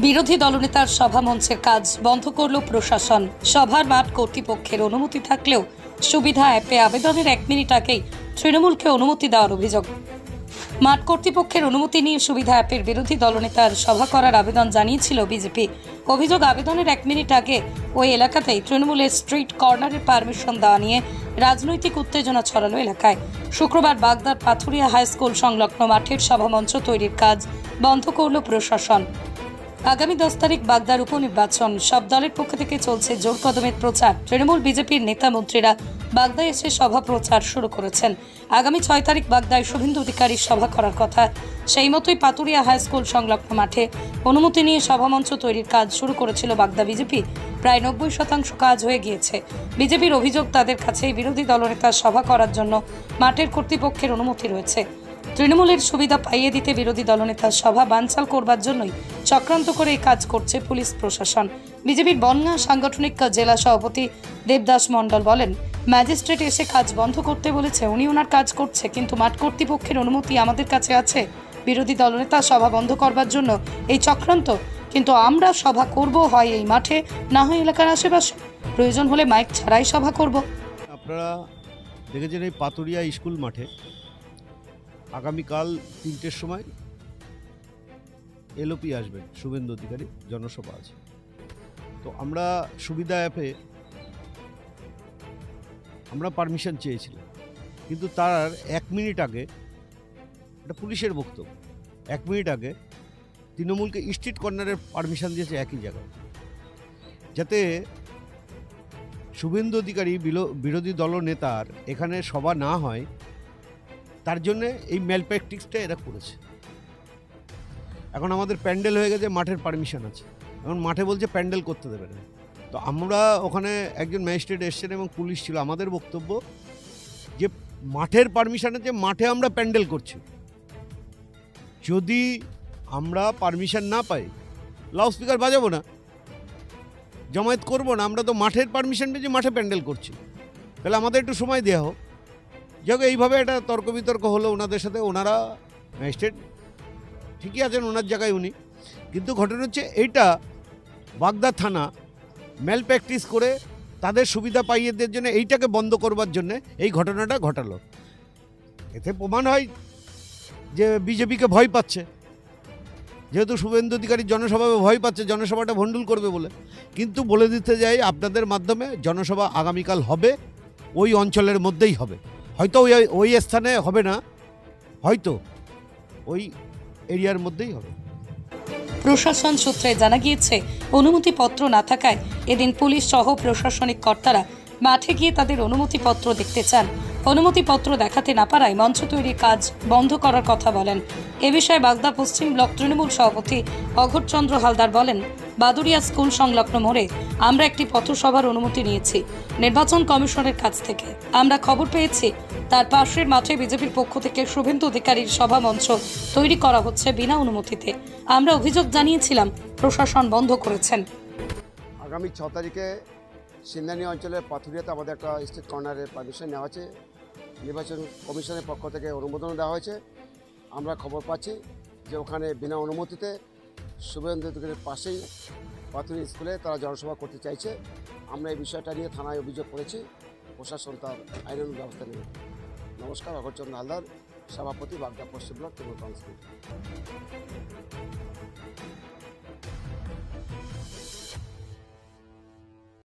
বিরোধী দলনেতার সভা মঞ্চের কাজ বন্ধ করল প্রশাসন। সভার মাঠ কর্তৃপক্ষের অনুমতি থাকলেও সুবিধা অ্যাপে আবেদনের 1 মিনিট আগেই তৃণমূলকে অনুমতি দেওয়ার অভিযোগ। মাঠ কর্তৃপক্ষের অনুমতি নিয়ে সুবিধা অ্যাপের বিরোধী দলনেতার সভা করার আবেদন জানিয়েছিল বিজেপি। অভিযোগ, আবেদনের 1 মিনিট আগে ওই এলাকাতেই তৃণমূলের স্ট্রিট কর্নারের পারমিশন দেওয়া নিয়ে রাজনৈতিক উত্তেজনা ছড়ালো এলাকায়। শুক্রবার বাগদার পাথুরিয়া হাই স্কুল সংলগ্ন মাঠের সভামঞ্চ তৈরির কাজ বন্ধ করল প্রশাসন। আগামী 10 তারিখ বাগদার উপনির্বাচন। সব দলের পক্ষ থেকে চলছে জোর কদমের প্রচার। তৃণমূল বিজেপির নেতা মন্ত্রীরা বাগদায় এসে সভা প্রচার শুরু করেছেন। আগামী 6 তারিখ বাগদায় শুভেন্দু অধিকারীর সভা করার কথা। সেই মতোই পাতুরিয়া হাই স্কুল সংলগ্ন মাঠে অনুমতি নিয়ে সভামঞ্চ তৈরির কাজ শুরু করেছিল বাগদা বিজেপি। প্রায় 90% কাজ হয়ে গিয়েছে। বিজেপির অভিযোগ, তাদের কাছে বিরোধী দলনেতার সভা করার জন্য মাঠের কর্তৃপক্ষের অনুমতি রয়েছে। তৃণমূলের সুবিধা পাইয়ে দিতে বিরোধী দলনেতার সভা বানচাল করবার জন্যই চক্রান্ত করে এই কাজ করছে পুলিশ প্রশাসন। বিজেপির বনগাঁ সাংগঠনিক জেলা সভাপতি দেবদাস মণ্ডল বলেন, ম্যাজিস্ট্রেট এসে কাজ বন্ধ করতে বলেছে, উনি ওনার কাজ করছে, কিন্তু মাঠ কর্তৃপক্ষের অনুমতি আমাদের কাছে আছে। বিরোধী দলনেতা সভা বন্ধ করবার জন্য এই চক্রান্ত, কিন্তু আমরা সভা করব হয় এই মাঠে, না হয় এলাকার আশেপাশে, প্রয়োজন হলে মাইক ছাড়াই সভা করব। আপনারা দেখেছেন এই পাতুরিয়া স্কুল মাঠে আগামীকাল 3টের সময় এলওপি আসবেন, শুভেন্দু অধিকারী জনসভা আছে। তো আমরা সুবিধা অ্যাপে আমরা পারমিশন চেয়েছিলাম, কিন্তু তার 1 মিনিট আগে, এটা পুলিশের বক্তব্য, 1 মিনিট আগে তৃণমূলকে স্ট্রিট কর্নারের পারমিশন দিয়েছে একই জায়গায়, যাতে শুভেন্দু অধিকারী বিরোধী দলনেতার এখানে সভা না হয়, তার জন্যে এই ম্যাল প্র্যাকটিসটা এরা করেছে। এখন আমাদের প্যান্ডেল হয়ে গেছে, মাঠের পারমিশন আছে, এখন মাঠে বলছে প্যান্ডেল করতে দেবে না। তো আমরা ওখানে একজন ম্যাজিস্ট্রেট এসছেন এবং পুলিশ ছিল, আমাদের বক্তব্য যে মাঠের পারমিশন আছে, মাঠে আমরা প্যান্ডেল করছি। যদি আমরা পারমিশন না পাই, লাউডস্পিকার বাজাবো না, জমায়েত করবো না, আমরা তো মাঠের পারমিশন পেয়েছি, মাঠে প্যান্ডেল করছি, তাহলে আমাদের একটু সময় দেওয়া হোক। যাক, এইভাবে একটা তর্ক বিতর্ক হলো ওনাদের সাথে। ওনারা ম্যাজিস্ট্রেট ঠিকই আছেন ওনার জায়গায় উনি, কিন্তু ঘটনা হচ্ছে এইটা বাগদা থানা ম্যাল প্র্যাকটিস করে তাদের সুবিধা পাইয়ে দেওয়ার জন্য এইটাকে বন্ধ করবার জন্য এই ঘটনাটা ঘটালো। এতে প্রমাণ হয় যে বিজেপিকে ভয় পাচ্ছে, যেহেতু শুভেন্দু অধিকারীর জনসভায় ভয় পাচ্ছে, জনসভাটা ভণ্ডুল করবে বলে। কিন্তু বলে দিতে যাই, আপনাদের মাধ্যমে জনসভা আগামীকাল হবে, ওই অঞ্চলের মধ্যেই হবে, হয়তো ওই স্থানে হবে না, হয়তো ওই এরিয়ার মধ্যেই হবে। প্রশাসন সূত্রে জানা গিয়েছে, অনুমতিপত্র না থাকায় এদিন পুলিশ সহ প্রশাসনিক কর্তারা মাঠে গিয়ে তাদের অনুমতিপত্র দেখতে চান। অনুমতিপত্র দেখাতে না পারায় মঞ্চ তৈরির কাজ বন্ধ করার কথা বলেন। এ বিষয়ে বাগদা পশ্চিম ব্লক তৃণমূল সভাপতি অঘোরচন্দ্র হালদার বলেন, বাদুরিয়া স্কুল সংলগ্ন মোড়ে আমরা একটি পথসভার অনুমতি নিয়েছি নির্বাচন কমিশনের কাছ থেকে। আমরা খবর পেয়েছি তার পাশের মাঠে বিজেপির পক্ষ থেকে শুভেন্দু অধিকারীর সভা মঞ্চ তৈরি করা হচ্ছে বিনা অনুমতিতে। আমরা অভিযোগ জানিয়েছিলাম, প্রশাসন বন্ধ করেছেন। আগামী 6 তারিখে সিন্দানি অঞ্চলের পাথুরিয়াতে আমাদের একটা স্ট্রিট কর্নারের পারমিশন নেওয়া আছে, নির্বাচন কমিশনের পক্ষ থেকে অনুমোদন দেওয়া হয়েছে। আমরা খবর পাচ্ছি যে ওখানে বিনা অনুমতিতে শুভেন্দু অধিকারীর পাশেই পাথুরিয়া স্কুলে তারা জনসভা করতে চাইছে। আমরা এই বিষয়টা নিয়ে থানায় অভিযোগ করেছি, প্রশাসন তার আইনানুগ ব্যবস্থা নেবে। নমস্কার, অঘোরচন্দ্র হালদার, সভাপতি, বাগদা পশ্চিম ব্লক তৃণমূল কংগ্রেস।